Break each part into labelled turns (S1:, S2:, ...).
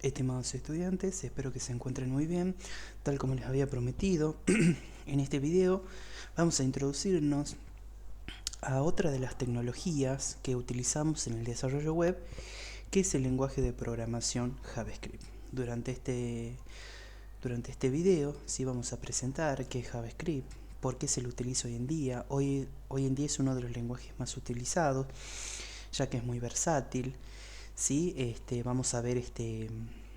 S1: Estimados estudiantes, espero que se encuentren muy bien. Tal como les había prometido, en este video vamos a introducirnos a otra de las tecnologías que utilizamos en el desarrollo web, que es el lenguaje de programación JavaScript. Durante este video sí vamos a presentar qué es JavaScript, por qué se lo utiliza hoy en día. Hoy en día es uno de los lenguajes más utilizados, ya que es muy versátil. ¿Sí? Vamos a ver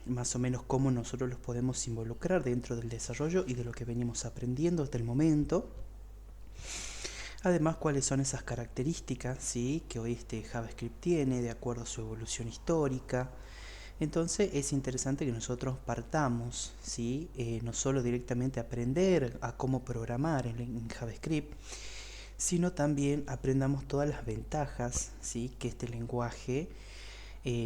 S1: más o menos cómo nosotros los podemos involucrar dentro del desarrollo y de lo que venimos aprendiendo hasta el momento. Además, cuáles son esas características, ¿sí?, que hoy JavaScript tiene de acuerdo a su evolución histórica. Entonces es interesante que nosotros partamos, ¿sí?, no solo directamente aprender a cómo programar en JavaScript, sino también aprendamos todas las ventajas, ¿sí?, que este lenguaje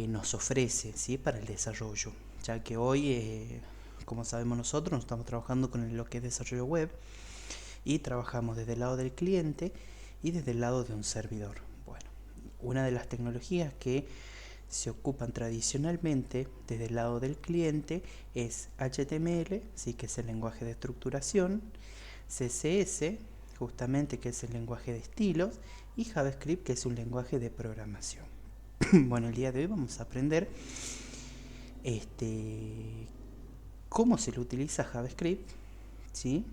S1: nos ofrece, ¿sí?, para el desarrollo, ya que hoy, como sabemos nosotros, estamos trabajando con lo que es desarrollo web y trabajamos desde el lado del cliente y desde el lado de un servidor. Bueno, una de las tecnologías que se ocupan tradicionalmente desde el lado del cliente es HTML, ¿sí?, que es el lenguaje de estructuración, CSS, justamente, que es el lenguaje de estilos, y JavaScript, que es un lenguaje de programación. Bueno, el día de hoy vamos a aprender cómo se le utiliza JavaScript, ¿sí?,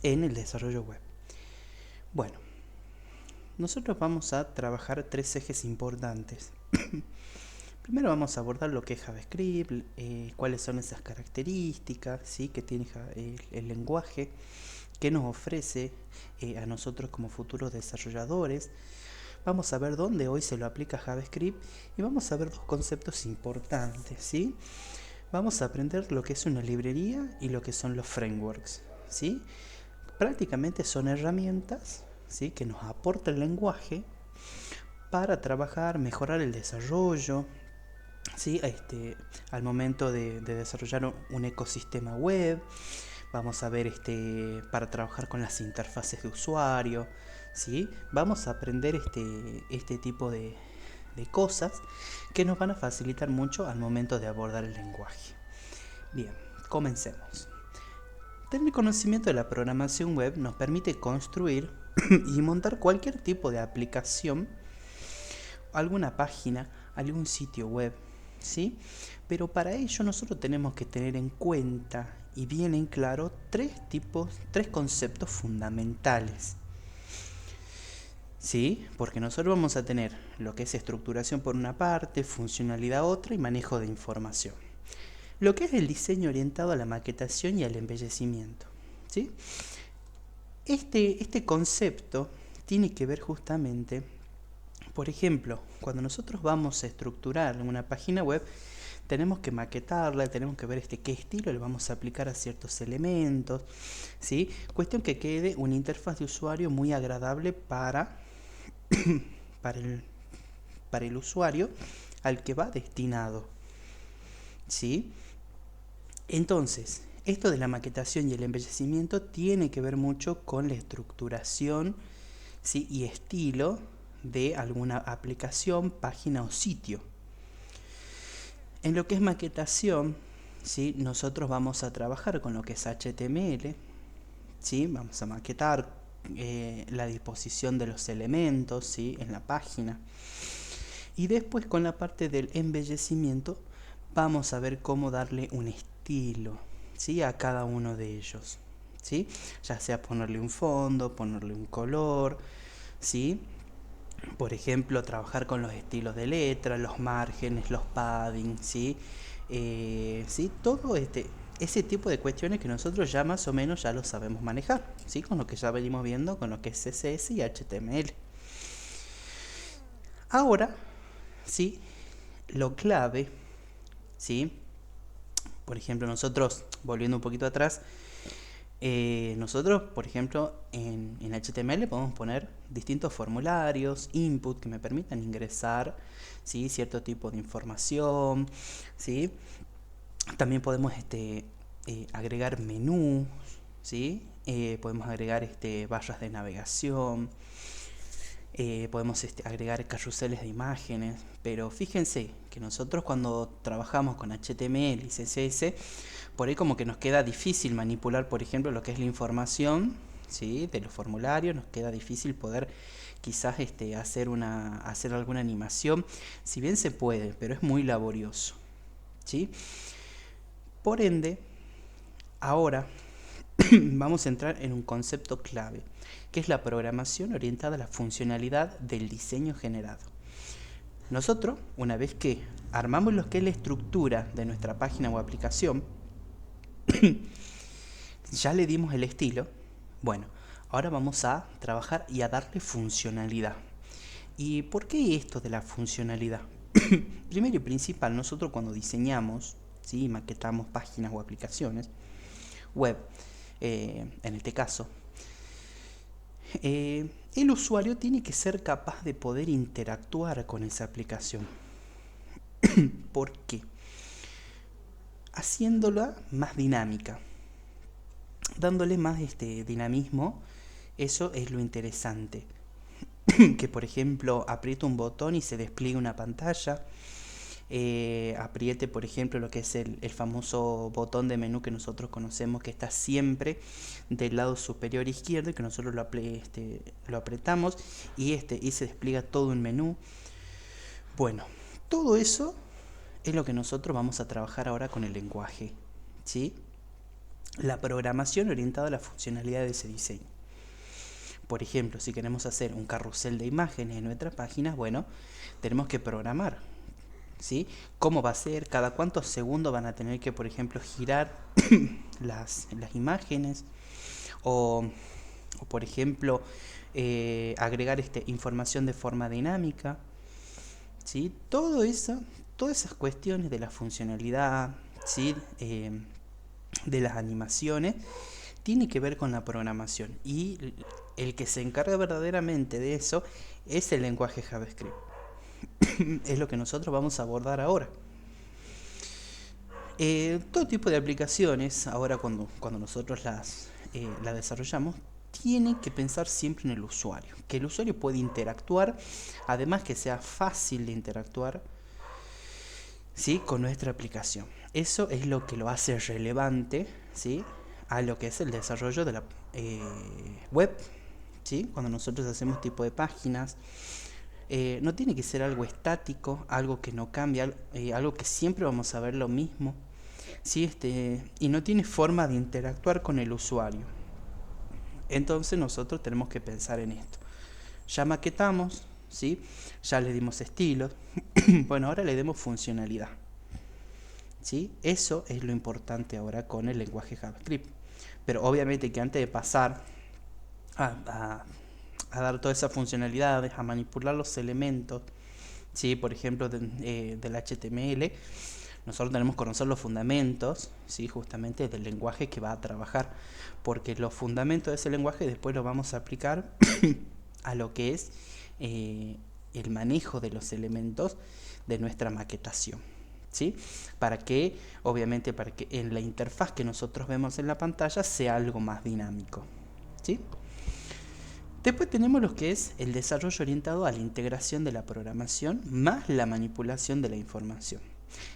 S1: en el desarrollo web. Bueno, nosotros vamos a trabajar tres ejes importantes. Primero vamos a abordar lo que es JavaScript, cuáles son esas características, ¿sí?, que tiene el lenguaje, que nos ofrece a nosotros como futuros desarrolladores. Vamos a ver dónde hoy se lo aplica JavaScript y vamos a ver dos conceptos importantes, ¿sí? Vamos a aprender lo que es una librería y lo que son los frameworks, ¿sí? Prácticamente son herramientas, ¿sí?, que nos aporta el lenguaje para trabajar, mejorar el desarrollo, ¿sí?, al momento de desarrollar un ecosistema web. Vamos a ver para trabajar con las interfaces de usuario, ¿sí? Vamos a aprender este tipo de cosas que nos van a facilitar mucho al momento de abordar el lenguaje. Bien, comencemos. Tener conocimiento de la programación web nos permite construir y montar cualquier tipo de aplicación, alguna página, algún sitio web, ¿sí? Pero para ello nosotros tenemos que tener en cuenta y bien en claro tres conceptos fundamentales, ¿sí? Porque nosotros vamos a tener lo que es estructuración por una parte, funcionalidad otra y manejo de información. Lo que es el diseño orientado a la maquetación y al embellecimiento, ¿sí? Este concepto tiene que ver justamente, por ejemplo, cuando nosotros vamos a estructurar una página web, tenemos que maquetarla, tenemos que ver qué estilo le vamos a aplicar a ciertos elementos, ¿sí? Cuestión que quede una interfaz de usuario muy agradable para el usuario al que va destinado, ¿sí? Entonces, esto de la maquetación y el embellecimiento tiene que ver mucho con la estructuración, ¿sí?, y estilo de alguna aplicación, página o sitio. En lo que es maquetación, ¿sí?, nosotros vamos a trabajar con lo que es HTML, ¿sí? Vamos a maquetar la disposición de los elementos, ¿sí?, en la página. Y después, con la parte del embellecimiento, vamos a ver cómo darle un estilo, ¿sí?, a cada uno de ellos, ¿sí? Ya sea ponerle un fondo, ponerle un color, ¿sí? Por ejemplo, trabajar con los estilos de letra, los márgenes, los padding, ¿sí? ¿Sí? Todo ese tipo de cuestiones que nosotros ya más o menos ya lo sabemos manejar, ¿sí?, con lo que ya venimos viendo con lo que es CSS y HTML. Ahora, ¿sí?, lo clave, ¿sí? Por ejemplo, nosotros, volviendo un poquito atrás, nosotros, por ejemplo, en HTML podemos poner distintos formularios, input, que me permitan ingresar, ¿sí?, cierto tipo de información, ¿sí? También podemos agregar menús, ¿sí? Podemos agregar barras de navegación, podemos agregar carruseles de imágenes, pero fíjense Que nosotros cuando trabajamos con HTML y CSS, por ahí como que nos queda difícil manipular, por ejemplo, lo que es la información, ¿sí? De los formularios, nos queda difícil poder quizás hacer alguna animación, si bien se puede, pero es muy laborioso, ¿sí? Por ende, ahora vamos a entrar en un concepto clave, que es la programación orientada a la funcionalidad del diseño generado. Nosotros, una vez que armamos lo que es la estructura de nuestra página o aplicación, ya le dimos el estilo. Bueno, ahora vamos a trabajar y a darle funcionalidad. ¿Y por qué esto de la funcionalidad? Primero y principal, nosotros cuando diseñamos, ¿sí? Maquetamos páginas o aplicaciones web, en este caso, el usuario tiene que ser capaz de poder interactuar con esa aplicación. ¿Por qué? Haciéndola más dinámica, dándole más dinamismo. Eso es lo interesante. Que por ejemplo apriete un botón y se despliegue una pantalla, apriete por ejemplo lo que es el famoso botón de menú que nosotros conocemos, que está siempre del lado superior izquierdo, y que nosotros lo apretamos y se despliega todo un menú. Bueno, todo eso es lo que nosotros vamos a trabajar ahora con el lenguaje, ¿sí? La programación orientada a la funcionalidad de ese diseño. Por ejemplo, si queremos hacer un carrusel de imágenes en nuestra página, bueno, tenemos que programar, ¿sí? ¿Cómo va a ser? ¿Cada cuántos segundos van a tener que, por ejemplo, girar las imágenes? O por ejemplo, agregar información de forma dinámica, ¿sí? Todas esas cuestiones de la funcionalidad, ¿sí? De las animaciones, tiene que ver con la programación, y el que se encarga verdaderamente de eso es el lenguaje JavaScript. Es lo que nosotros vamos a abordar ahora. Todo tipo de aplicaciones, ahora cuando nosotros las desarrollamos, tienen que pensar siempre en el usuario, que el usuario puede interactuar, además que sea fácil de interactuar, ¿sí? Con nuestra aplicación. Eso es lo que lo hace relevante, ¿sí? A lo que es el desarrollo de la web, ¿sí? Cuando nosotros hacemos tipo de páginas, no tiene que ser algo estático, algo que no cambia, algo que siempre vamos a ver lo mismo, ¿sí? Y no tiene forma de interactuar con el usuario. Entonces nosotros tenemos que pensar en esto. Ya maquetamos, ¿sí? Ya le dimos estilos. Bueno, ahora le demos funcionalidad, ¿sí? Eso es lo importante ahora con el lenguaje JavaScript. Pero obviamente que antes de pasar a dar todas esas funcionalidades, a manipular los elementos, ¿sí? Por ejemplo, del HTML, nosotros tenemos que conocer los fundamentos, ¿sí? Justamente del lenguaje que va a trabajar, porque los fundamentos de ese lenguaje después los vamos a aplicar a lo que es el manejo de los elementos de nuestra maquetación, ¿sí? Obviamente, para que en la interfaz que nosotros vemos en la pantalla sea algo más dinámico, ¿sí? Después tenemos lo que es el desarrollo orientado a la integración de la programación más la manipulación de la información.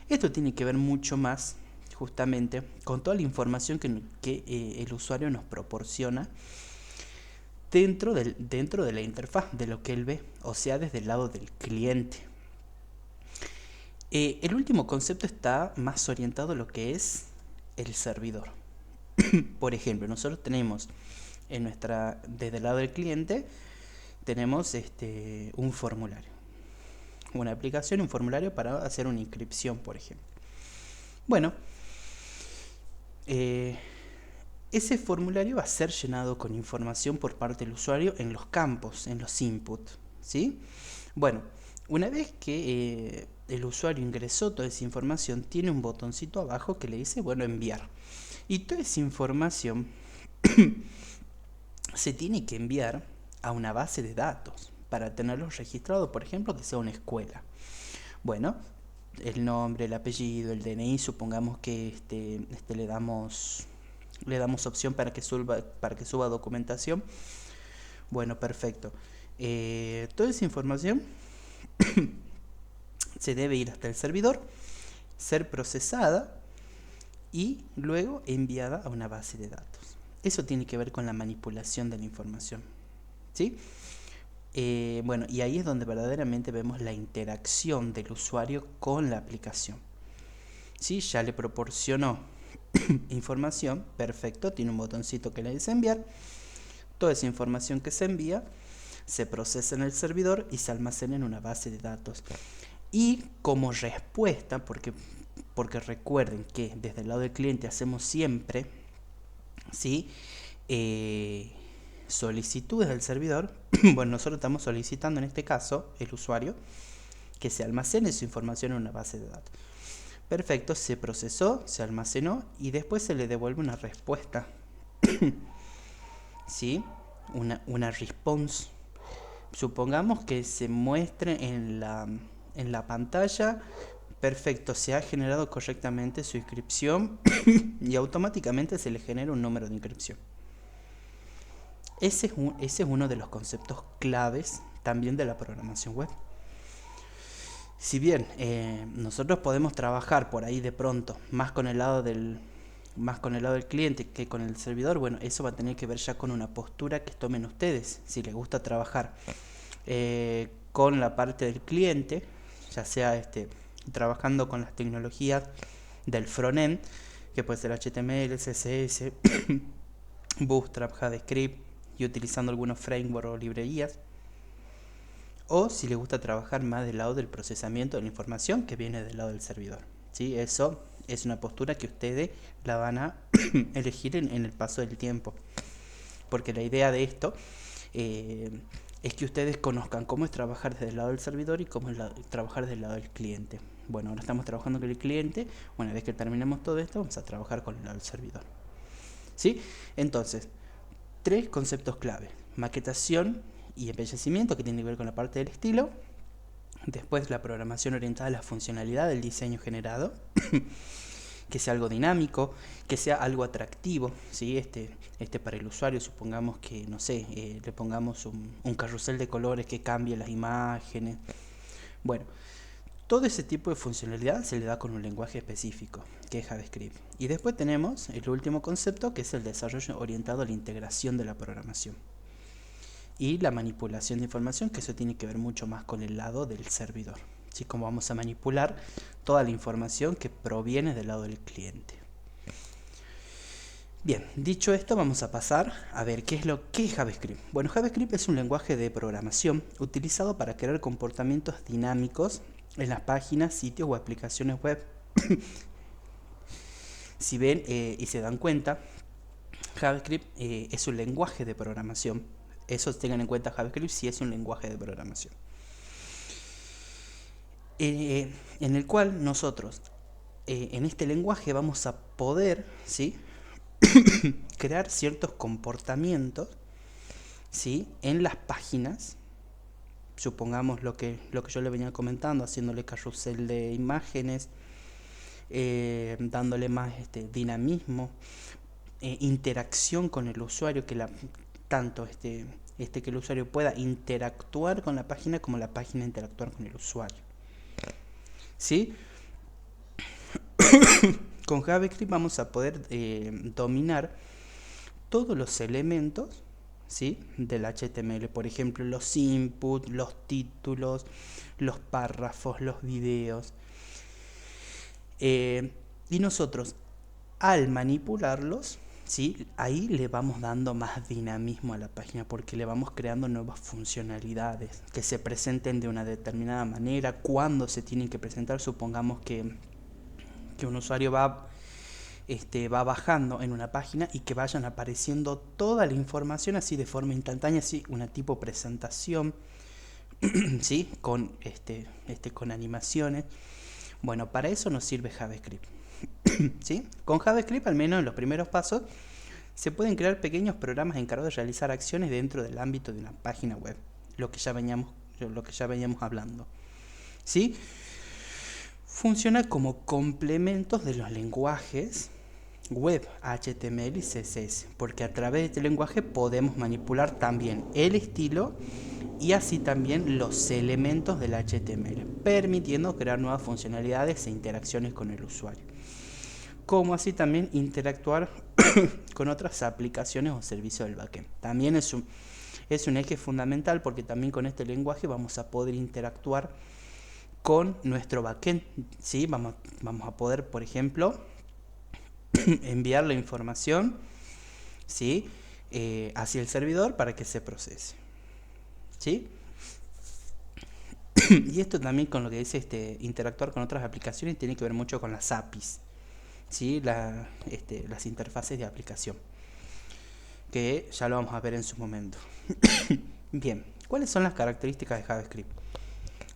S1: Esto tiene que ver mucho más justamente con toda la información que el usuario nos proporciona dentro de la interfaz, de lo que él ve, o sea, desde el lado del cliente. El último concepto está más orientado a lo que es el servidor. Por ejemplo, nosotros tenemos desde el lado del cliente, tenemos un formulario, una aplicación, un formulario para hacer una inscripción, por ejemplo. Bueno, ese formulario va a ser llenado con información por parte del usuario en los campos, en los inputs, ¿sí? Bueno, una vez que el usuario ingresó toda esa información, tiene un botoncito abajo que le dice, bueno, enviar. Y toda esa información se tiene que enviar a una base de datos para tenerlos registrados, por ejemplo, que sea una escuela. Bueno, el nombre, el apellido, el DNI, supongamos que le damos opción para que suba documentación. Bueno, perfecto. Toda esa información se debe ir hasta el servidor, ser procesada y luego enviada a una base de datos. Eso tiene que ver con la manipulación de la información, ¿sí? Bueno, y ahí es donde verdaderamente vemos la interacción del usuario con la aplicación. ¿Sí? Ya le proporcionó información, perfecto, tiene un botoncito que le dice enviar. Toda esa información que se envía se procesa en el servidor y se almacena en una base de datos. Y como respuesta, porque recuerden que desde el lado del cliente hacemos siempre, ¿sí? Solicitudes del servidor. Bueno, nosotros estamos solicitando en este caso, el usuario, que se almacene su información en una base de datos. Perfecto, se procesó, se almacenó y después se le devuelve una respuesta. ¿Sí? Una response. Supongamos que se muestre en la pantalla. Perfecto, se ha generado correctamente su inscripción y automáticamente se le genera un número de inscripción. Ese es uno de los conceptos claves también de la programación web. Si bien nosotros podemos trabajar por ahí de pronto más con el lado del cliente que con el servidor, bueno, eso va a tener que ver ya con una postura que tomen ustedes. Si les gusta trabajar con la parte del cliente, ya sea trabajando con las tecnologías del frontend, que puede ser HTML, CSS, Bootstrap, JavaScript, y utilizando algunos frameworks o librerías, o si les gusta trabajar más del lado del procesamiento de la información que viene del lado del servidor, ¿sí? Eso es una postura que ustedes la van a elegir en el paso del tiempo, porque la idea de esto es que ustedes conozcan cómo es trabajar desde el lado del servidor y cómo es trabajar desde el lado del cliente. Bueno, ahora estamos trabajando con el cliente. Una vez que terminemos todo esto, vamos a trabajar con el lado del servidor, ¿sí? Entonces, 3 conceptos clave: maquetación y embellecimiento, que tiene que ver con la parte del estilo. Después, la programación orientada a la funcionalidad del diseño generado, que sea algo dinámico, que sea algo atractivo, ¿sí? Para el usuario, supongamos que, no sé, le pongamos un carrusel de colores que cambie las imágenes. Bueno, todo ese tipo de funcionalidad se le da con un lenguaje específico, que es JavaScript. Y después tenemos el último concepto, que es el desarrollo orientado a la integración de la programación y la manipulación de información, que eso tiene que ver mucho más con el lado del servidor, ¿sí? Cómo vamos a manipular toda la información que proviene del lado del cliente. Bien, dicho esto, vamos a pasar a ver qué es JavaScript. Bueno, JavaScript es un lenguaje de programación utilizado para crear comportamientos dinámicos en las páginas, sitios o aplicaciones web. Si ven y se dan cuenta, JavaScript es un lenguaje de programación. Eso tengan en cuenta, JavaScript sí es un lenguaje de programación. En el cual nosotros, en este lenguaje, vamos a poder, ¿sí? crear ciertos comportamientos, ¿sí? en las páginas. Supongamos lo que yo le venía comentando, haciéndole carrusel de imágenes, dándole más dinamismo, interacción con el usuario, que tanto que el usuario pueda interactuar con la página como la página interactuar con el usuario, ¿sí? Con JavaScript vamos a poder dominar todos los elementos, ¿sí? del HTML, por ejemplo, los inputs, los títulos, los párrafos, los videos. Y nosotros, al manipularlos, ¿sí? ahí le vamos dando más dinamismo a la página, porque le vamos creando nuevas funcionalidades que se presenten de una determinada manera, cuando se tienen que presentar. Supongamos que un usuario va bajando en una página y que vayan apareciendo toda la información así de forma instantánea, así una tipo presentación, ¿sí? con animaciones. Bueno, para eso nos sirve JavaScript. ¿Sí? Con JavaScript, al menos en los primeros pasos, se pueden crear pequeños programas encargados de realizar acciones dentro del ámbito de una página web, lo que ya veníamos hablando, ¿sí? Funciona como complementos de los lenguajes, web HTML y CSS, porque a través de este lenguaje podemos manipular también el estilo y así también los elementos del HTML, permitiendo crear nuevas funcionalidades e interacciones con el usuario, como así también interactuar con otras aplicaciones o servicios del backend. También es un eje fundamental, porque también con este lenguaje vamos a poder interactuar con nuestro backend, ¿sí? Vamos a poder, por ejemplo, enviar la información, ¿sí? Hacia el servidor para que se procese, ¿sí? Y esto también con lo que dice interactuar con otras aplicaciones tiene que ver mucho con las APIs, ¿sí? Las interfaces de aplicación, que ya lo vamos a ver en su momento. Bien, ¿cuáles son las características de JavaScript?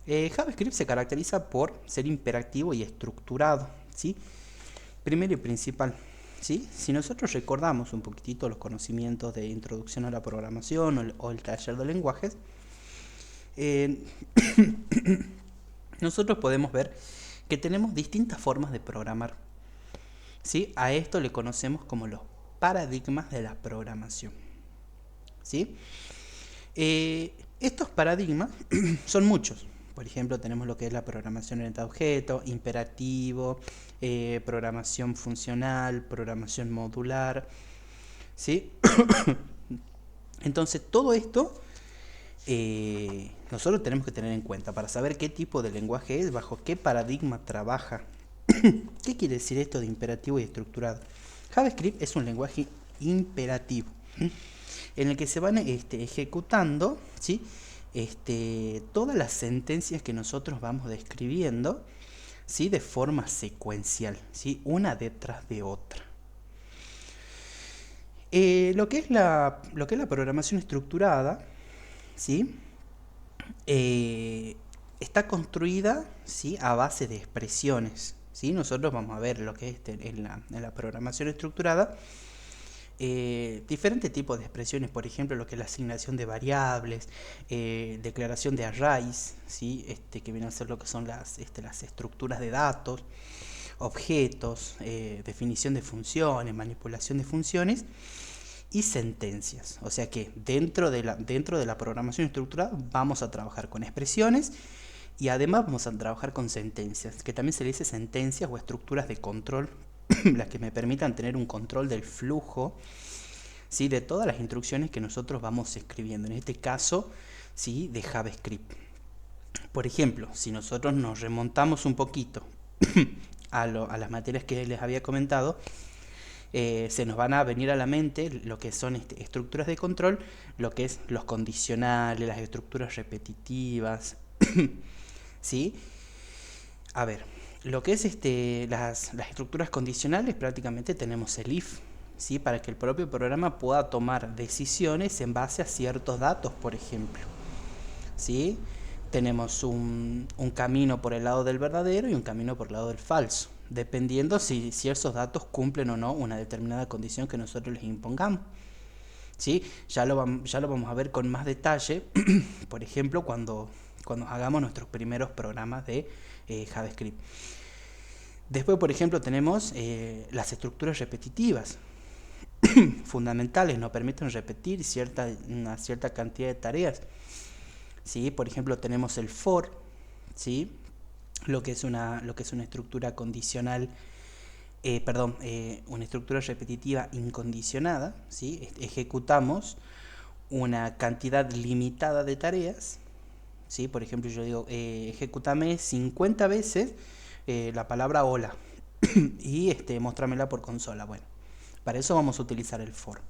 S1: JavaScript se caracteriza por ser imperativo y estructurado, ¿sí? Primero y principal, ¿sí? Si nosotros recordamos un poquitito los conocimientos de introducción a la programación o el taller de lenguajes, nosotros podemos ver que tenemos distintas formas de programar, ¿sí? A esto le conocemos como los paradigmas de la programación, ¿sí? Estos paradigmas son muchos. Por ejemplo, tenemos lo que es la programación orientada a objetos, imperativo, programación funcional, programación modular, ¿sí? Entonces, todo esto nosotros tenemos que tener en cuenta para saber qué tipo de lenguaje es, bajo qué paradigma trabaja. ¿Qué quiere decir esto de imperativo y estructurado? JavaScript es un lenguaje imperativo, en el que se van ejecutando, ¿sí? Todas las sentencias que nosotros vamos describiendo, ¿sí? De forma secuencial, ¿sí? Una detrás de otra. Lo que es la programación estructurada, ¿sí? Está construida, ¿sí? A base de expresiones, ¿sí? Nosotros vamos a ver lo que es en la programación estructurada, diferentes tipos de expresiones, por ejemplo, lo que es la asignación de variables, declaración de arrays, ¿sí? Que vienen a ser lo que son las estructuras de datos, objetos, definición de funciones, manipulación de funciones y sentencias. O sea que dentro de la programación estructurada vamos a trabajar con expresiones y además vamos a trabajar con sentencias, que también se le dice sentencias o estructuras de control, las que me permitan tener un control del flujo, ¿sí? De todas las instrucciones que nosotros vamos escribiendo, en este caso, ¿sí? De JavaScript. Por ejemplo, si nosotros nos remontamos un poquito a las materias que les había comentado, se nos van a venir a la mente lo que son estructuras de control, lo que es los condicionales, las estructuras repetitivas, ¿sí? A ver, lo que es las estructuras condicionales, prácticamente tenemos el if, ¿sí? Para que el propio programa pueda tomar decisiones en base a ciertos datos, por ejemplo, ¿sí? Tenemos un camino por el lado del verdadero y un camino por el lado del falso, dependiendo si esos datos cumplen o no una determinada condición que nosotros les impongamos, ¿sí? Ya lo vamos a ver con más detalle, por ejemplo, cuando hagamos nuestros primeros programas de JavaScript. Después, por ejemplo, tenemos las estructuras repetitivas, fundamentales, nos permiten repetir una cierta cantidad de tareas, ¿sí? Por ejemplo, tenemos el for, ¿sí? Lo que es una estructura condicional, una estructura repetitiva incondicionada, ¿sí? Ejecutamos una cantidad limitada de tareas, ¿sí? Por ejemplo, yo digo, ejecútame 50 veces la palabra hola y mostrámela por consola. Bueno, para eso vamos a utilizar el for.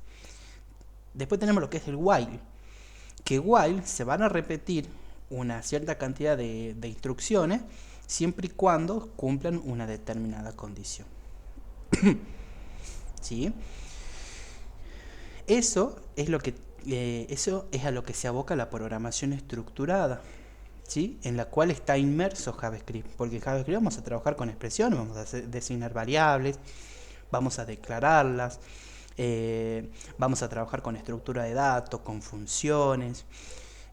S1: Después tenemos lo que es el while, que while se van a repetir una cierta cantidad de instrucciones siempre y cuando cumplan una determinada condición. ¿Sí? Eso es a lo que se aboca la programación estructurada, ¿sí? En la cual está inmerso JavaScript, porque en JavaScript vamos a trabajar con expresiones, vamos a designar variables, vamos a declararlas, vamos a trabajar con estructura de datos, con funciones,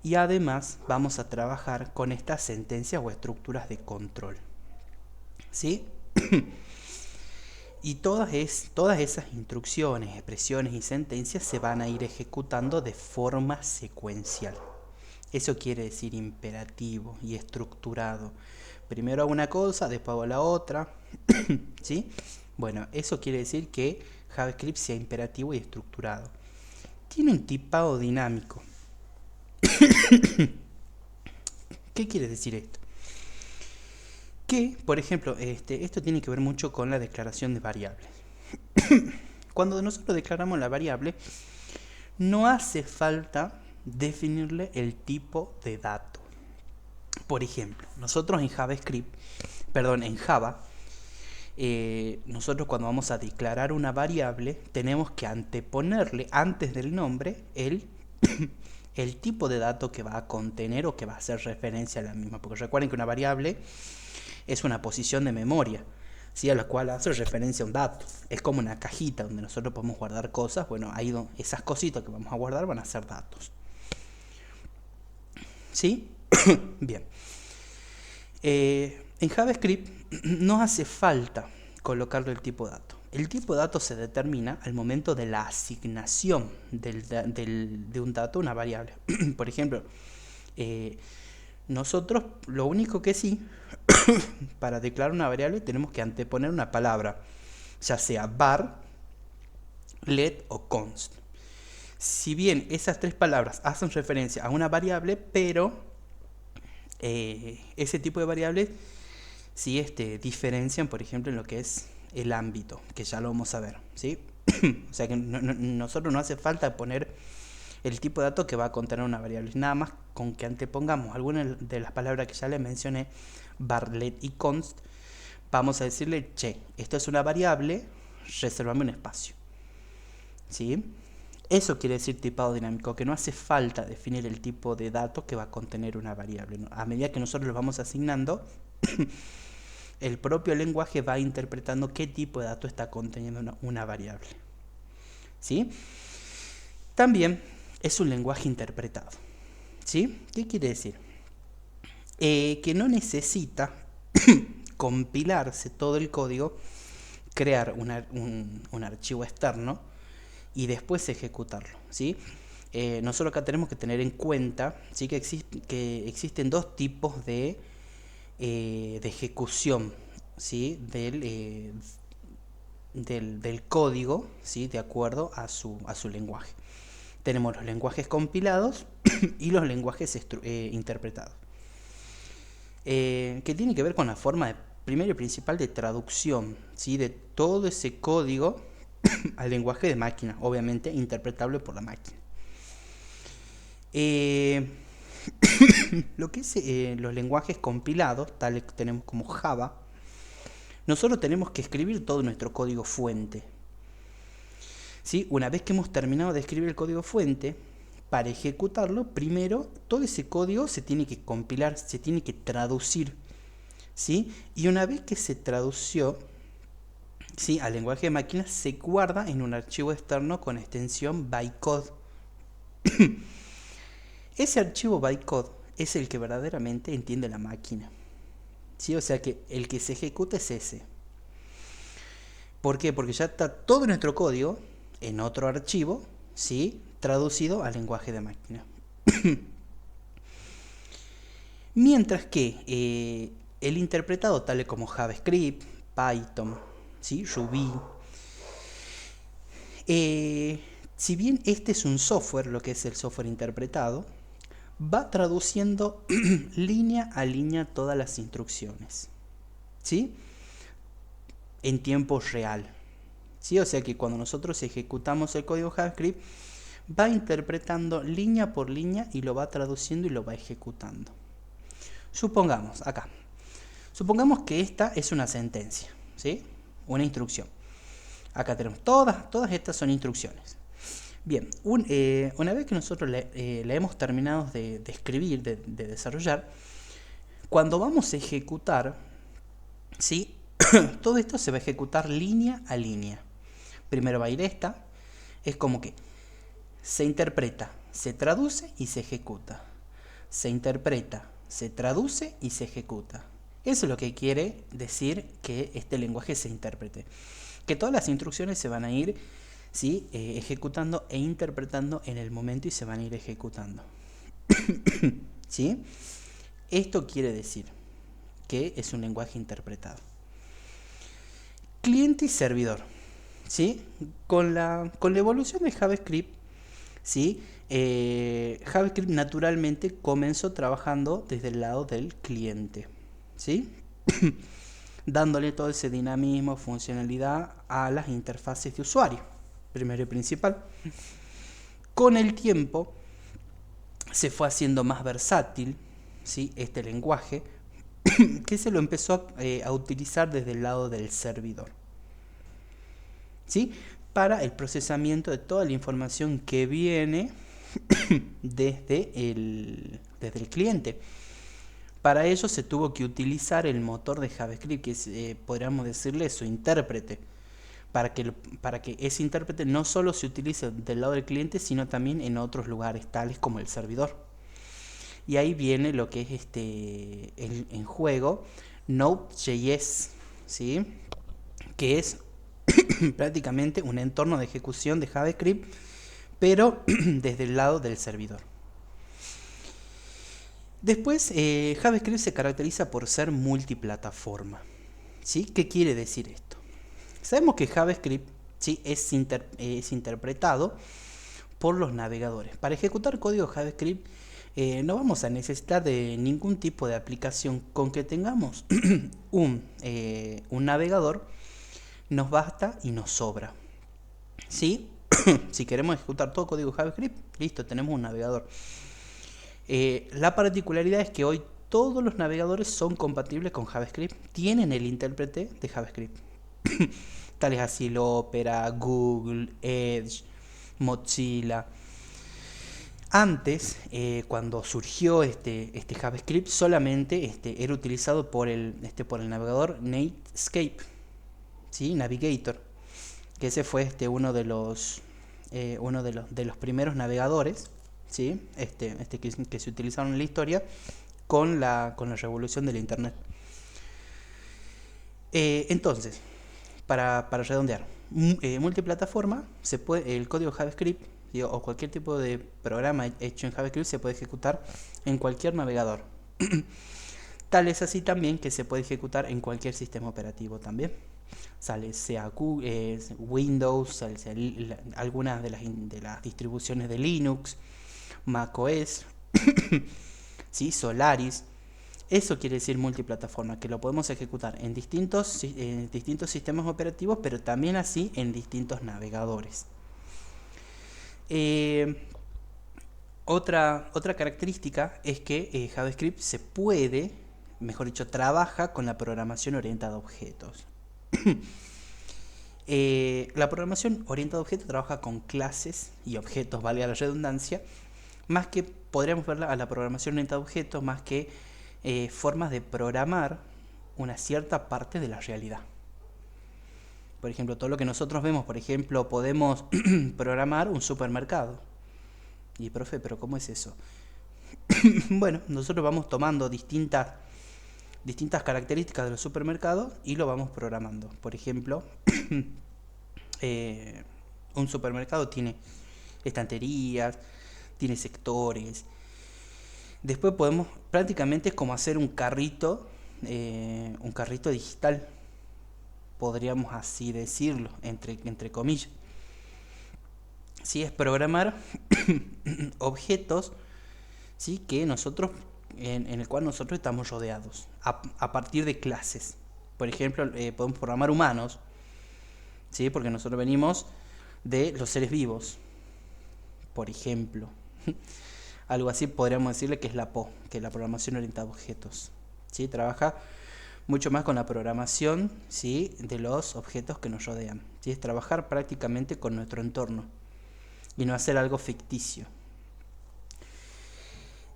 S1: y además vamos a trabajar con estas sentencias o estructuras de control, ¿sí? Y todas esas instrucciones, expresiones y sentencias se van a ir ejecutando de forma secuencial. Eso quiere decir imperativo y estructurado. Primero hago una cosa, después hago la otra. ¿Sí? Bueno, eso quiere decir que JavaScript sea imperativo y estructurado. Tiene un tipado dinámico. ¿Qué quiere decir esto? Que, por ejemplo, esto tiene que ver mucho con la declaración de variables. Cuando nosotros declaramos la variable, no hace falta definirle el tipo de dato. Por ejemplo, nosotros en Java, nosotros cuando vamos a declarar una variable, tenemos que anteponerle antes del nombre el tipo de dato que va a contener o que va a hacer referencia a la misma. Porque recuerden que una variable es una posición de memoria, ¿sí? A la cual hace referencia a un dato. Es como una cajita donde nosotros podemos guardar cosas. Bueno, ahí esas cositas que vamos a guardar van a ser datos. ¿Sí? Bien. En JavaScript no hace falta colocarle el tipo de dato. El tipo de dato se determina al momento de la asignación de un dato a una variable. Por ejemplo, nosotros lo único que sí, para declarar una variable tenemos que anteponer una palabra, ya sea var, let o const. Si bien esas tres palabras hacen referencia a una variable, pero ese tipo de variables sí diferencian, por ejemplo, en lo que es el ámbito, que ya lo vamos a ver, ¿sí? O sea que nosotros no hace falta poner el tipo de dato que va a contener una variable. Nada más con que antepongamos algunas de las palabras que ya les mencioné, var, let y const, vamos a decirle, che, esto es una variable, reservame un espacio. ¿Sí? Eso quiere decir tipado dinámico, que no hace falta definir el tipo de dato que va a contener una variable, ¿no? A medida que nosotros lo vamos asignando, el propio lenguaje va interpretando qué tipo de dato está conteniendo una variable. ¿Sí? También es un lenguaje interpretado. ¿Sí? ¿Qué quiere decir? Que no necesita compilarse todo el código, crear un archivo externo y después ejecutarlo, ¿sí? Nosotros acá tenemos que tener en cuenta, ¿sí? que existen dos tipos de ejecución, ¿sí? del código, ¿sí? De acuerdo a su lenguaje. Tenemos los lenguajes compilados y los lenguajes interpretados. Que tiene que ver con la forma primero y principal de traducción, ¿sí? De todo ese código al lenguaje de máquina, obviamente interpretable por la máquina. Lo que es los lenguajes compilados, tales que tenemos como Java, nosotros tenemos que escribir todo nuestro código fuente. ¿Sí? Una vez que hemos terminado de escribir el código fuente, para ejecutarlo, primero todo ese código se tiene que compilar, se tiene que traducir, ¿sí? Y una vez que se tradució, ¿sí? Al lenguaje de máquina, se guarda en un archivo externo con extensión bytecode. Ese archivo bytecode es el que verdaderamente entiende la máquina, ¿sí? O sea que el que se ejecuta es ese. ¿Por qué? Porque ya está todo nuestro código en otro archivo, ¿sí? Traducido al lenguaje de máquina. Mientras que el interpretado, tal como JavaScript, Python, ¿sí? Ruby, si bien este es un software, lo que es el software interpretado, va traduciendo línea a línea todas las instrucciones, ¿sí? En tiempo real, ¿sí? O sea que cuando nosotros ejecutamos el código JavaScript, va interpretando línea por línea y lo va traduciendo y lo va ejecutando. Supongamos que esta es una sentencia, ¿sí? Una instrucción. Acá tenemos todas estas son instrucciones. Bien, una vez que nosotros la hemos terminado de escribir, de desarrollar, cuando vamos a ejecutar, ¿sí? Todo esto se va a ejecutar línea a línea. Primero va a ir esta, es como que se interpreta, se traduce y se ejecuta. Se interpreta, se traduce y se ejecuta. Eso es lo que quiere decir que este lenguaje se interprete. que todas las instrucciones se van a ir, ¿sí? Ejecutando e interpretando en el momento y se van a ir ejecutando. ¿Sí? Esto quiere decir que es un lenguaje interpretado. Cliente y servidor, ¿sí? Con la evolución de JavaScript, ¿sí? JavaScript naturalmente comenzó trabajando desde el lado del cliente, ¿sí? Dándole todo ese dinamismo, funcionalidad a las interfaces de usuario, primero y principal. Con el tiempo se fue haciendo más versátil, ¿sí? Este lenguaje, que se lo empezó a utilizar desde el lado del servidor, ¿sí? Para el procesamiento de toda la información que viene desde el cliente. Para ello se tuvo que utilizar el motor de JavaScript, que es, podríamos decirle, su intérprete, para que ese intérprete no solo se utilice del lado del cliente, sino también en otros lugares, tales como el servidor. Y ahí viene lo que es en juego Node.js, ¿sí? Que es prácticamente un entorno de ejecución de JavaScript, pero desde el lado del servidor. Después, JavaScript se caracteriza por ser multiplataforma, ¿sí? ¿Qué quiere decir esto? Sabemos que JavaScript, ¿sí? es interpretado por los navegadores. Para ejecutar código JavaScript no vamos a necesitar de ningún tipo de aplicación. Con que tengamos un navegador nos basta y nos sobra, ¿sí? Si queremos ejecutar todo código JavaScript, listo, tenemos un navegador. La particularidad es que hoy todos los navegadores son compatibles con JavaScript, tienen el intérprete de JavaScript. Tales así Opera, Google, Edge, Mozilla. Antes, cuando surgió este JavaScript, solamente era utilizado por el navegador Netscape, ¿sí? Navigator, que ese fue uno de los primeros navegadores, ¿sí? Que se utilizaron en la historia con la revolución del internet. Entonces, para redondear, multiplataforma, el código JavaScript o cualquier tipo de programa hecho en JavaScript se puede ejecutar en cualquier navegador. Tal es así también que se puede ejecutar en cualquier sistema operativo también. Sea Windows, algunas de las distribuciones de Linux, macOS, ¿sí? Solaris. Eso quiere decir multiplataforma, que lo podemos ejecutar en distintos sistemas operativos, pero también así en distintos navegadores. Otra característica es que JavaScript trabaja con la programación orientada a objetos. La programación orientada a objetos trabaja con clases y objetos, valga la redundancia, más que podríamos verla a la programación orientada a objetos, más que formas de programar una cierta parte de la realidad. Por ejemplo, todo lo que nosotros vemos, por ejemplo, podemos programar un supermercado. Y profe, ¿pero cómo es eso? Bueno, nosotros vamos tomando distintas características de los supermercados y lo vamos programando. Por ejemplo, un supermercado tiene estanterías, tiene sectores. Después prácticamente es como hacer un carrito digital, podríamos así decirlo, entre comillas. Sí, es programar objetos, ¿sí? Que nosotros en el cual nosotros estamos rodeados a partir de clases. Por ejemplo, podemos programar humanos, ¿sí? Porque nosotros venimos de los seres vivos, por ejemplo. Algo así podríamos decirle que es la PO, que es la programación orientada a objetos, ¿sí? Trabaja mucho más con la programación, ¿sí? De los objetos que nos rodean, ¿sí? Es trabajar prácticamente con nuestro entorno y no hacer algo ficticio.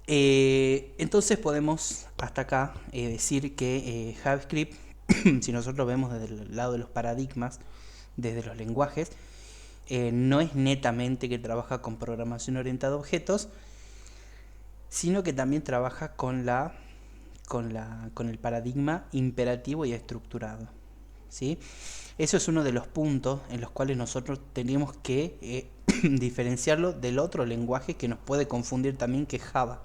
S1: Entonces podemos hasta acá decir que JavaScript, si nosotros vemos desde el lado de los paradigmas, desde los lenguajes, no es netamente que trabaja con programación orientada a objetos, sino que también trabaja con el paradigma imperativo y estructurado, ¿sí? Eso es uno de los puntos en los cuales nosotros tenemos que diferenciarlo del otro lenguaje que nos puede confundir también, que es Java.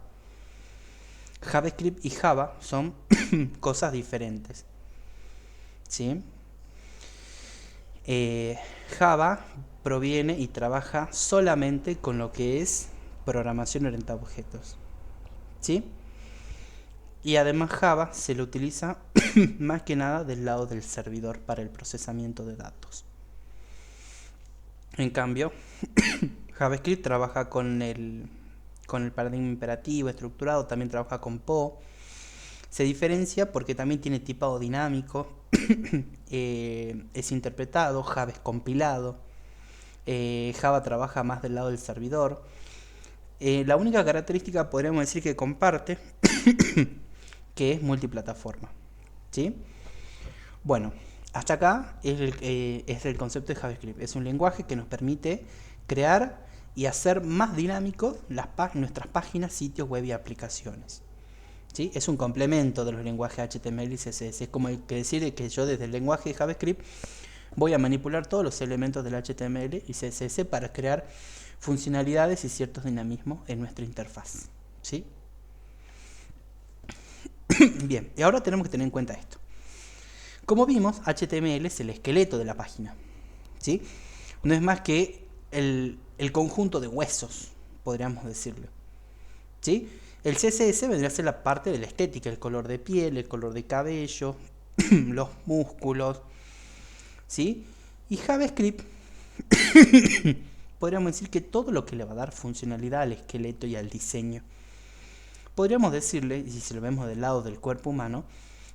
S1: JavaScript y Java son cosas diferentes, ¿sí? Java proviene y trabaja solamente con lo que es programación orientada a objetos, ¿sí? Y además Java se lo utiliza más que nada del lado del servidor para el procesamiento de datos. En cambio, JavaScript trabaja con el paradigma imperativo estructurado, también trabaja con PO. Se diferencia porque también tiene tipado dinámico, es interpretado, Java es compilado, Java trabaja más del lado del servidor. La única característica podríamos decir que comparte que es multiplataforma, ¿sí? Bueno, hasta acá es el concepto de JavaScript. Es un lenguaje que nos permite crear y hacer más dinámico nuestras páginas, sitios web y aplicaciones, ¿sí? Es un complemento de los lenguajes HTML y CSS. Es como que decir que yo desde el lenguaje de JavaScript voy a manipular todos los elementos del HTML y CSS para crear funcionalidades y ciertos dinamismos en nuestra interfaz, ¿sí? Bien, y ahora tenemos que tener en cuenta esto. Como vimos, HTML es el esqueleto de la página, ¿sí? No es más que el conjunto de huesos, podríamos decirlo, ¿sí? El CSS vendría a ser la parte de la estética, el color de piel, el color de cabello, los músculos, ¿sí? Y JavaScript podríamos decir que todo lo que le va a dar funcionalidad al esqueleto y al diseño. Podríamos decirle, y si lo vemos del lado del cuerpo humano,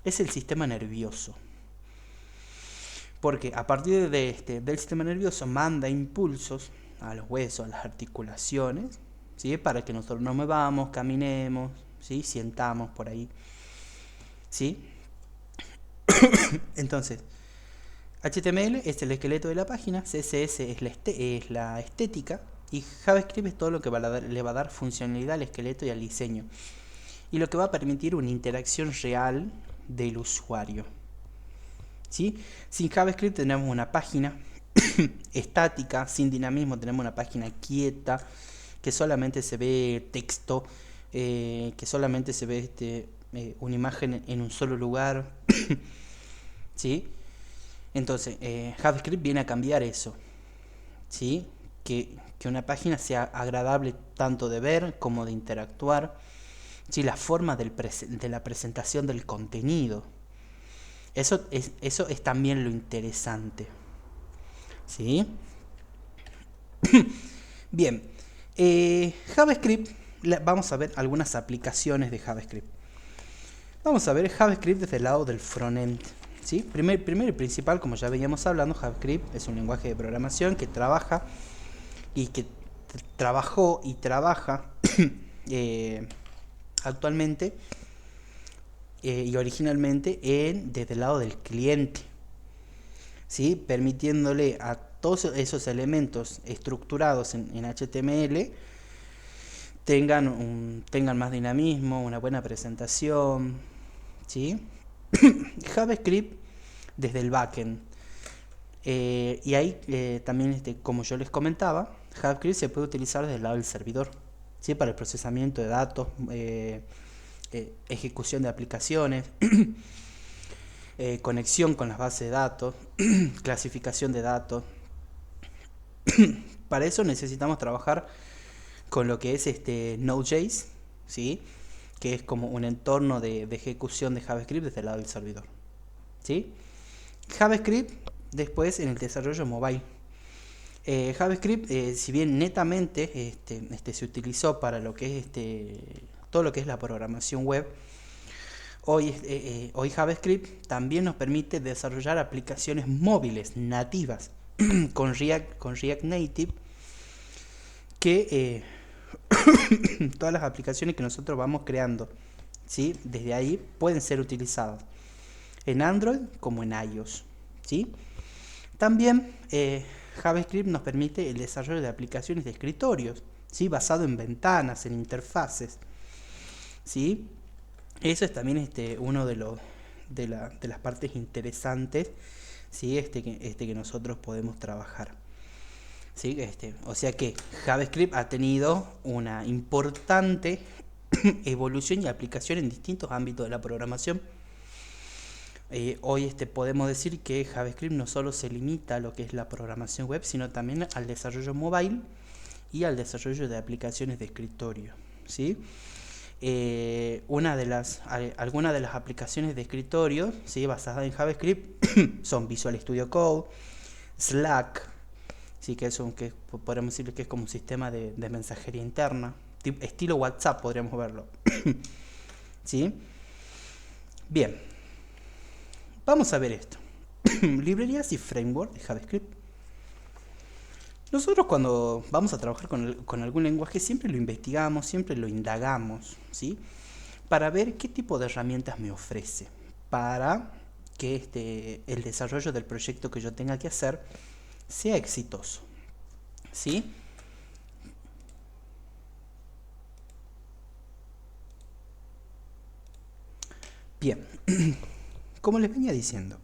S1: es el sistema nervioso. Porque a partir del sistema nervioso manda impulsos a los huesos, a las articulaciones, ¿sí? Para que nosotros nos movamos, caminemos, ¿sí? Sientamos por ahí, ¿sí? Entonces, HTML es el esqueleto de la página, CSS es la estética, y JavaScript es todo lo que le va a dar funcionalidad al esqueleto y al diseño, y lo que va a permitir una interacción real del usuario, ¿sí? Sin JavaScript tenemos una página estática, sin dinamismo tenemos una página quieta, que solamente se ve texto, que solamente se ve una imagen en un solo lugar, ¿sí? Entonces, JavaScript viene a cambiar eso, ¿sí? Que una página sea agradable tanto de ver como de interactuar, ¿sí? La forma de la presentación del contenido. Eso es también lo interesante, ¿sí? Bien, JavaScript, vamos a ver algunas aplicaciones de JavaScript. Vamos a ver JavaScript desde el lado del frontend, ¿sí? Primero y principal, como ya veníamos hablando, JavaScript es un lenguaje de programación que trabaja y que trabajó y trabaja actualmente y originalmente desde el lado del cliente, ¿sí? Permitiéndole a todos esos elementos estructurados en HTML tengan más dinamismo, una buena presentación, ¿sí? JavaScript desde el backend. Y ahí también, como yo les comentaba, JavaScript se puede utilizar desde el lado del servidor, ¿sí? Para el procesamiento de datos, ejecución de aplicaciones, conexión con las bases de datos, clasificación de datos. Para eso necesitamos trabajar con lo que es Node.js, ¿sí? Que es como un entorno de ejecución de JavaScript desde el lado del servidor, ¿sí? JavaScript después en el desarrollo mobile. JavaScript, si bien netamente se utilizó para lo que es todo lo que es la programación web, hoy JavaScript también nos permite desarrollar aplicaciones móviles nativas con React Native, que todas las aplicaciones que nosotros vamos creando, ¿sí? Desde ahí pueden ser utilizadas en Android como en iOS, ¿sí? También JavaScript nos permite el desarrollo de aplicaciones de escritorios, ¿sí? Basado en ventanas, en interfaces, ¿sí? Eso es también uno de las partes interesantes ¿sí? Que nosotros podemos trabajar. ¿Sí? O sea que JavaScript ha tenido una importante evolución y aplicación en distintos ámbitos de la programación. Hoy podemos decir que JavaScript no solo se limita a lo que es la programación web, sino también al desarrollo mobile y al desarrollo de aplicaciones de escritorio, ¿sí? Algunas de las aplicaciones de escritorio, ¿sí?, basadas en JavaScript son Visual Studio Code, Slack, ¿sí?, que podríamos decir que es como un sistema de mensajería interna, estilo WhatsApp podríamos verlo. ¿Sí? Bien, vamos a ver esto. Librerías y framework de JavaScript. Nosotros cuando vamos a trabajar con algún lenguaje siempre lo investigamos, siempre lo indagamos, ¿sí?, para ver qué tipo de herramientas me ofrece para que el desarrollo del proyecto que yo tenga que hacer sea exitoso, ¿sí? Bien, como les venía diciendo,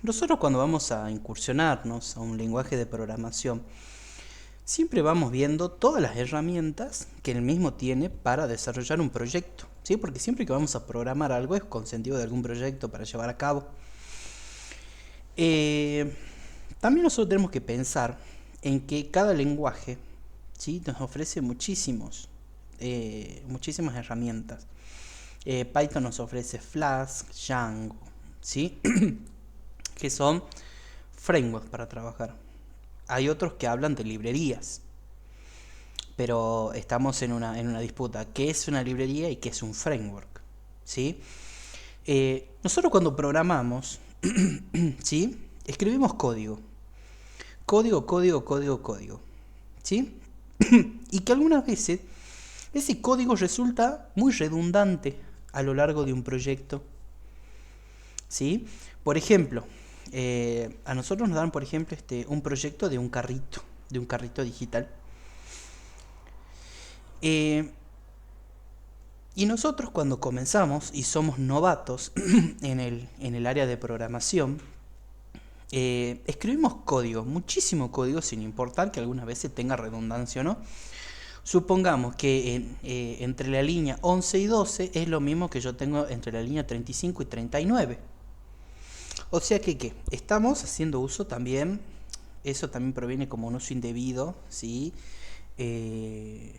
S1: nosotros cuando vamos a incursionarnos a un lenguaje de programación, siempre vamos viendo todas las herramientas que el mismo tiene para desarrollar un proyecto, ¿sí? Porque siempre que vamos a programar algo es con sentido de algún proyecto para llevar a cabo. También nosotros tenemos que pensar en que cada lenguaje, ¿sí?, nos ofrece muchísimas herramientas. Python nos ofrece Flask, Django, ¿sí? que son frameworks para trabajar. Hay otros que hablan de librerías, pero estamos en una disputa. ¿Qué es una librería y qué es un framework? ¿Sí? Nosotros cuando programamos, ¿sí?, escribimos código. Código. ¿Sí? Y que algunas veces ese código resulta muy redundante a lo largo de un proyecto. ¿Sí? Por ejemplo, a nosotros nos dan, por ejemplo, un proyecto de un carrito digital. Y nosotros cuando comenzamos y somos novatos en el área de programación, escribimos código, muchísimo código, sin importar que algunas veces tenga redundancia o no. Supongamos que entre la línea 11 y 12 es lo mismo que yo tengo entre la línea 35 y 39. O sea que estamos haciendo uso también, eso también proviene como un uso indebido, ¿sí?, de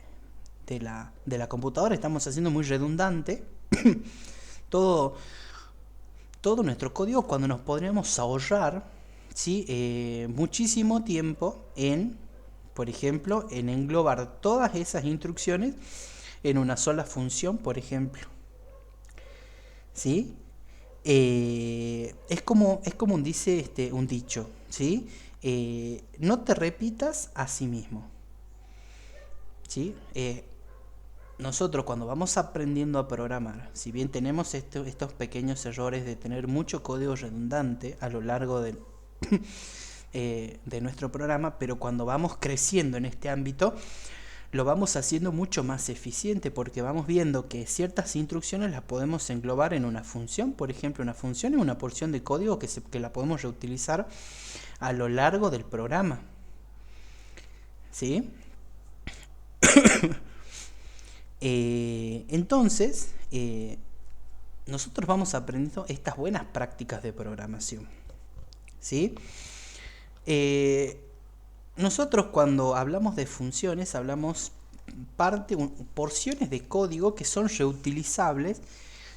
S1: la computadora. Estamos haciendo muy redundante todo nuestro código, cuando nos podríamos ahorrar, ¿sí?, muchísimo tiempo por ejemplo, en englobar todas esas instrucciones en una sola función, por ejemplo. ¿Sí? Es como dice un dicho, ¿sí? No te repitas a sí mismo. ¿Sí? Nosotros cuando vamos aprendiendo a programar, si bien tenemos estos pequeños errores de tener mucho código redundante a lo largo de nuestro programa, pero cuando vamos creciendo en este ámbito, lo vamos haciendo mucho más eficiente, porque vamos viendo que ciertas instrucciones las podemos englobar en una función. Por ejemplo, una función es una porción de código que la podemos reutilizar a lo largo del programa. ¿Sí? Entonces, nosotros vamos aprendiendo estas buenas prácticas de programación. ¿Sí? Nosotros cuando hablamos de funciones hablamos porciones de código que son reutilizables,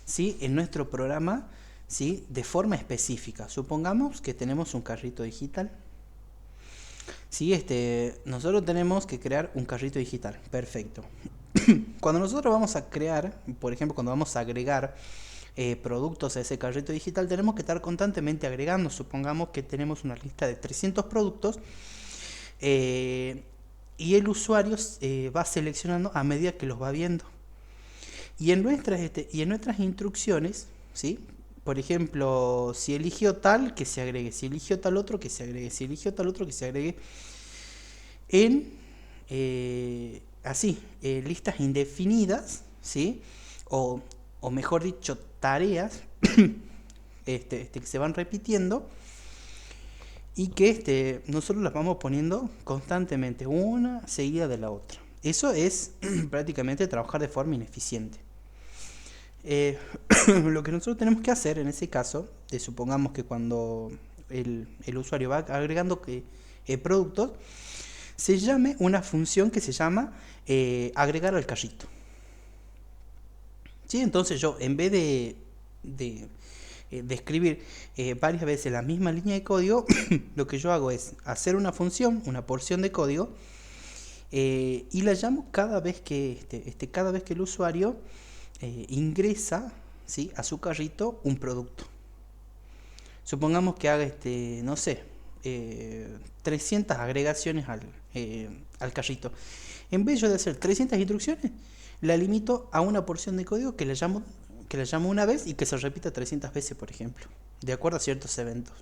S1: ¿sí?, en nuestro programa, ¿sí?, de forma específica. Supongamos que tenemos un carrito digital. ¿Sí? Nosotros tenemos que crear un carrito digital. Perfecto. Cuando nosotros vamos a crear, por ejemplo, cuando vamos a agregar productos a ese carrito digital, tenemos que estar constantemente agregando. Supongamos que tenemos una lista de 300 productos y el usuario va seleccionando a medida que los va viendo. Y en nuestras instrucciones, ¿sí?, por ejemplo, si eligió tal, que se agregue; si eligió tal otro, que se agregue; si eligió tal otro, que se agregue en listas indefinidas, ¿sí?, o mejor dicho, tareas que se van repitiendo y que nosotros las vamos poniendo constantemente, una seguida de la otra. Eso es prácticamente trabajar de forma ineficiente. Lo que nosotros tenemos que hacer en ese caso, supongamos que cuando el usuario va agregando productos, se llame una función que se llama agregar al carrito. ¿Sí? Entonces yo, en vez de escribir varias veces la misma línea de código, lo que yo hago es hacer una función, una porción de código, y la llamo cada vez que el usuario ingresa, ¿sí?, a su carrito un producto. Supongamos que haga no sé, 300 agregaciones al carrito. En vez de hacer 300 instrucciones, la limito a una porción de código que la llamo una vez y que se repita 300 veces, por ejemplo, de acuerdo a ciertos eventos.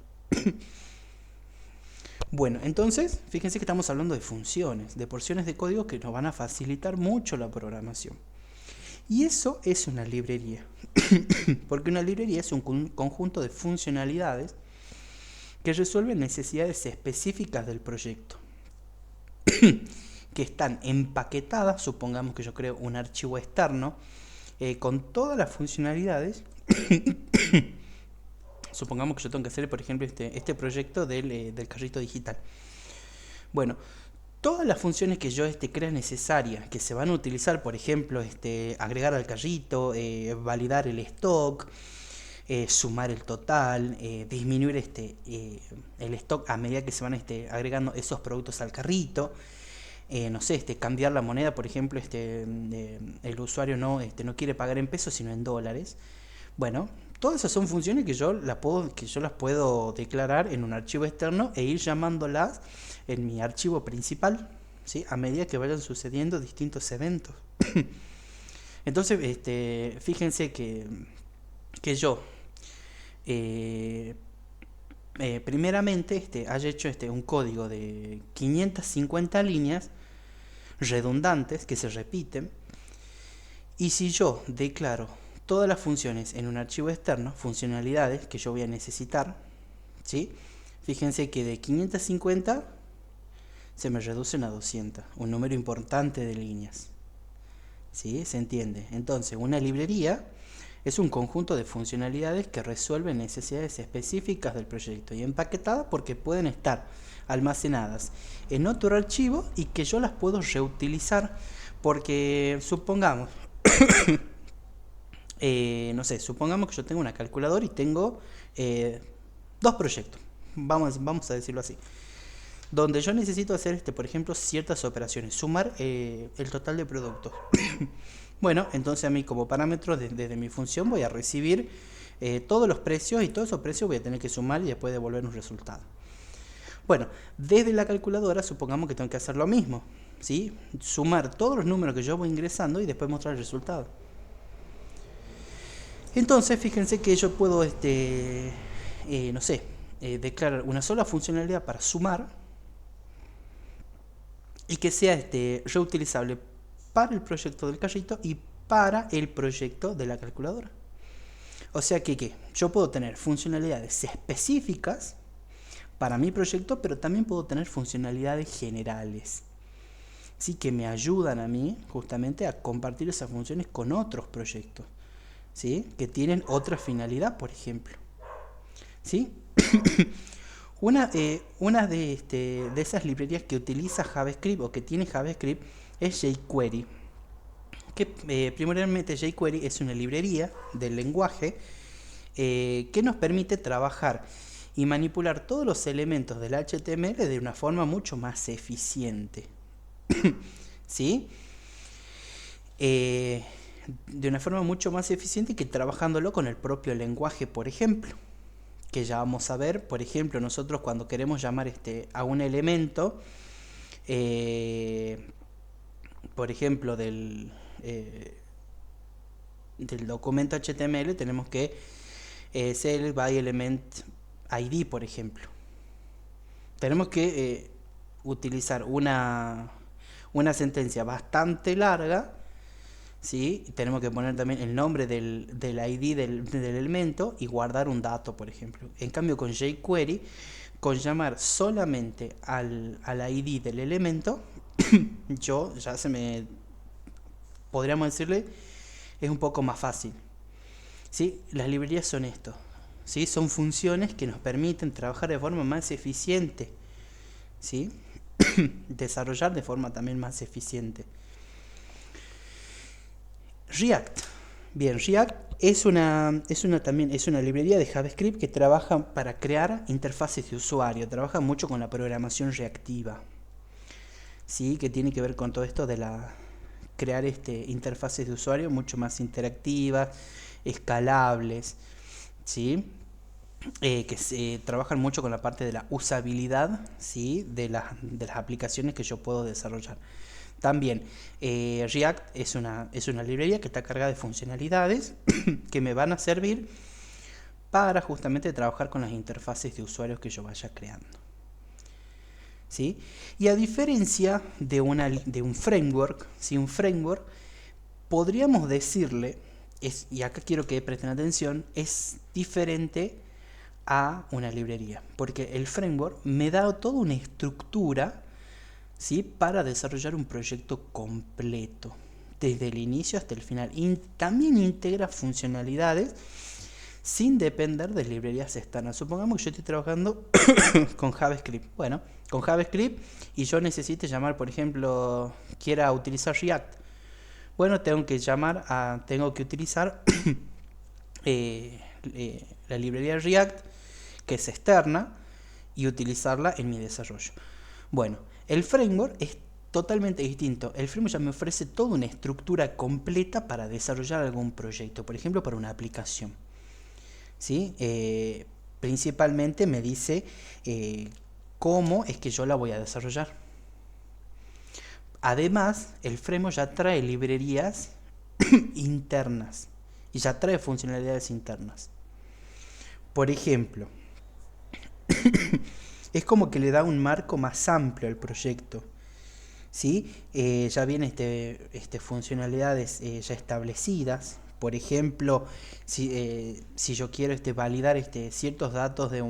S1: Bueno, entonces, fíjense que estamos hablando de funciones, de porciones de código que nos van a facilitar mucho la programación. Y eso es una librería. Porque una librería es un conjunto de funcionalidades que resuelven necesidades específicas del proyecto. Que están empaquetadas, supongamos que yo creo un archivo externo, con todas las funcionalidades. Supongamos que yo tengo que hacer, por ejemplo, este proyecto del carrito digital. Bueno, todas las funciones que yo crea necesarias, que se van a utilizar, por ejemplo, agregar al carrito, validar el stock, sumar el total, disminuir el stock a medida que se van agregando esos productos al carrito, no sé, cambiar la moneda, por ejemplo, el usuario no quiere pagar en pesos sino en dólares. Bueno, todas esas son funciones que yo las puedo declarar en un archivo externo e ir llamándolas en mi archivo principal, ¿sí?, a medida que vayan sucediendo distintos eventos. Entonces, fíjense que yo primeramente haya hecho un código de 550 líneas redundantes que se repiten, y si yo declaro todas las funciones en un archivo externo, funcionalidades que yo voy a necesitar, ¿sí?, fíjense que de 550 se me reducen a 200, un número importante de líneas. ¿Sí? ¿Se entiende? Entonces, una librería es un conjunto de funcionalidades que resuelven necesidades específicas del proyecto y empaquetadas porque pueden estar almacenadas en otro archivo y que yo las puedo reutilizar porque supongamos no sé, supongamos que yo tengo una calculadora y tengo dos proyectos, vamos a decirlo así, donde yo necesito hacer, por ejemplo, ciertas operaciones, sumar el total de productos. Bueno, entonces a mí como parámetro desde mi función voy a recibir todos los precios, y todos esos precios voy a tener que sumar y después devolver un resultado. Bueno, desde la calculadora supongamos que tengo que hacer lo mismo, ¿sí?, sumar todos los números que yo voy ingresando y después mostrar el resultado. Entonces, fíjense que yo puedo, no sé, declarar una sola funcionalidad para sumar y que sea reutilizable para el proyecto del carrito y para el proyecto de la calculadora. O sea que yo puedo tener funcionalidades específicas para mi proyecto, pero también puedo tener funcionalidades generales, ¿sí?, que me ayudan a mí justamente a compartir esas funciones con otros proyectos, ¿sí?, que tienen otra finalidad, por ejemplo. ¿Sí? Una de esas librerías que utiliza JavaScript o que tiene JavaScript es jQuery. Que primordialmente jQuery es una librería del lenguaje que nos permite trabajar y manipular todos los elementos del HTML de una forma mucho más eficiente. ¿Sí? De una forma mucho más eficiente que trabajándolo con el propio lenguaje, por ejemplo. Que ya vamos a ver, por ejemplo, nosotros cuando queremos llamar a un elemento, por ejemplo, del documento HTML, tenemos que select by element ID, por ejemplo. Tenemos que utilizar una sentencia bastante larga, ¿sí? Tenemos que poner también el nombre del ID del elemento y guardar un dato, por ejemplo. En cambio, con jQuery, con llamar solamente al ID del elemento, yo ya podríamos decirle, es un poco más fácil. ¿Sí? Las librerías son esto, ¿sí? Son funciones que nos permiten trabajar de forma más eficiente, ¿sí? Desarrollar de forma también más eficiente. React. Bien, React también es una librería de JavaScript que trabaja para crear interfaces de usuario, trabaja mucho con la programación reactiva, ¿sí? Que tiene que ver con todo esto de crear interfaces de usuario mucho más interactivas, escalables, ¿sí? Que se trabajan mucho con la parte de la usabilidad, ¿sí? de las aplicaciones que yo puedo desarrollar. También React es una librería que está cargada de funcionalidades que me van a servir para justamente trabajar con las interfaces de usuarios que yo vaya creando, ¿sí? Y a diferencia de un framework, ¿sí? Un framework podríamos decirle, y acá quiero que presten atención, es diferente a una librería, porque el framework me da toda una estructura, ¿sí? Para desarrollar un proyecto completo, desde el inicio hasta el final. Y también integra funcionalidades sin depender de librerías externas. Supongamos que yo estoy trabajando con JavaScript. Bueno, con JavaScript y yo necesite llamar, por ejemplo, quiera utilizar React. Bueno, tengo que utilizar la librería React, que es externa, y utilizarla en mi desarrollo. Bueno, el framework es totalmente distinto. El framework ya me ofrece toda una estructura completa para desarrollar algún proyecto, por ejemplo, para una aplicación, ¿sí? Principalmente me dice cómo es que yo la voy a desarrollar. Además, el framework ya trae librerías internas y ya trae funcionalidades internas. Por ejemplo, es como que le da un marco más amplio al proyecto, ¿sí? Ya vienen funcionalidades ya establecidas. Por ejemplo, si yo quiero validar ciertos datos de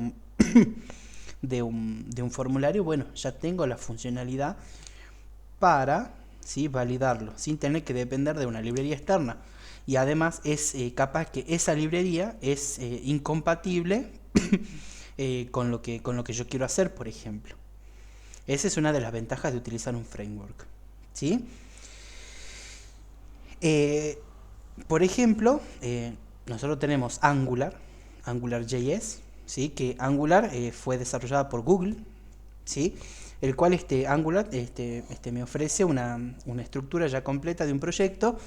S1: un formulario, bueno, ya tengo la funcionalidad para, ¿sí? Validarlo, sin tener que depender de una librería externa. Y además es capaz que esa librería es incompatible con lo que yo quiero hacer, por ejemplo. Esa es una de las ventajas de utilizar un framework, ¿sí? Por ejemplo, nosotros tenemos AngularJS, ¿sí? Que Angular fue desarrollada por Google, ¿sí? El cual Angular me ofrece una estructura ya completa de un proyecto.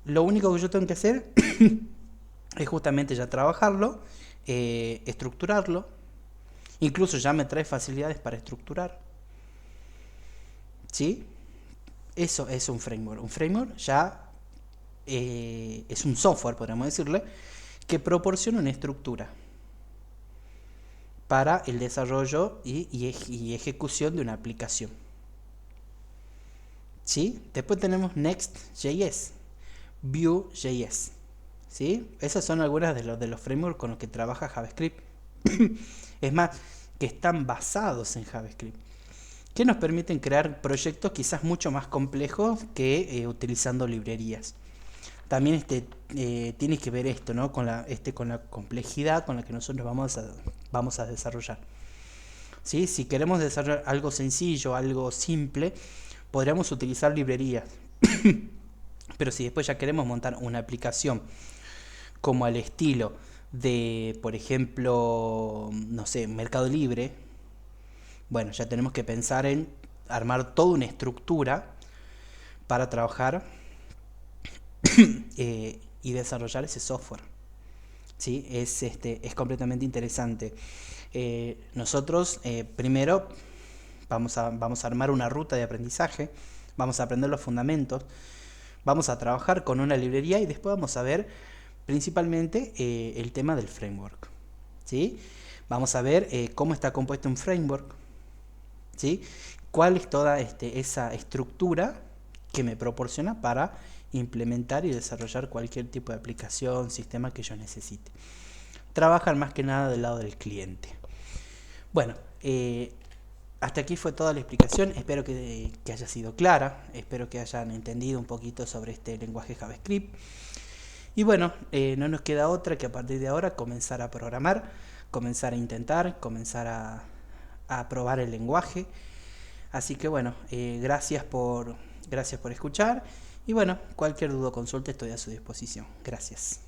S1: Lo único que yo tengo que hacer es justamente ya trabajarlo, estructurarlo. Incluso ya me trae facilidades para estructurar, ¿sí? Eso es un framework. Un framework ya es un software, podríamos decirle, que proporciona una estructura para el desarrollo y ejecución de una aplicación, ¿sí? Después tenemos Next.js, Vue.js, ¿sí? Esas son algunas de los frameworks con los que trabaja JavaScript. Es más, que están basados en JavaScript, que nos permiten crear proyectos quizás mucho más complejos que utilizando librerías. También tiene que ver esto, ¿no? con la complejidad con la que nosotros vamos a desarrollar, ¿sí? Si queremos desarrollar algo sencillo, algo simple, podríamos utilizar librerías. Pero si después ya queremos montar una aplicación como al estilo de, por ejemplo, no sé, Mercado Libre, bueno, ya tenemos que pensar en armar toda una estructura para trabajar y desarrollar ese software, ¿sí? Es completamente interesante. Nosotros primero vamos a armar una ruta de aprendizaje, vamos a aprender los fundamentos, vamos a trabajar con una librería y después vamos a ver principalmente el tema del framework, ¿sí? Vamos a ver cómo está compuesto un framework, ¿sí? Cuál es toda esa estructura que me proporciona para implementar y desarrollar cualquier tipo de aplicación, sistema que yo necesite. Trabajan más que nada del lado del cliente. Bueno, hasta aquí fue toda la explicación. Espero que haya sido clara. Espero que hayan entendido un poquito sobre este lenguaje JavaScript. Y bueno, no nos queda otra que a partir de ahora comenzar a programar, comenzar a intentar, comenzar a probar el lenguaje. Así que bueno, gracias por escuchar. Y bueno, cualquier duda o consulta estoy a su disposición. Gracias.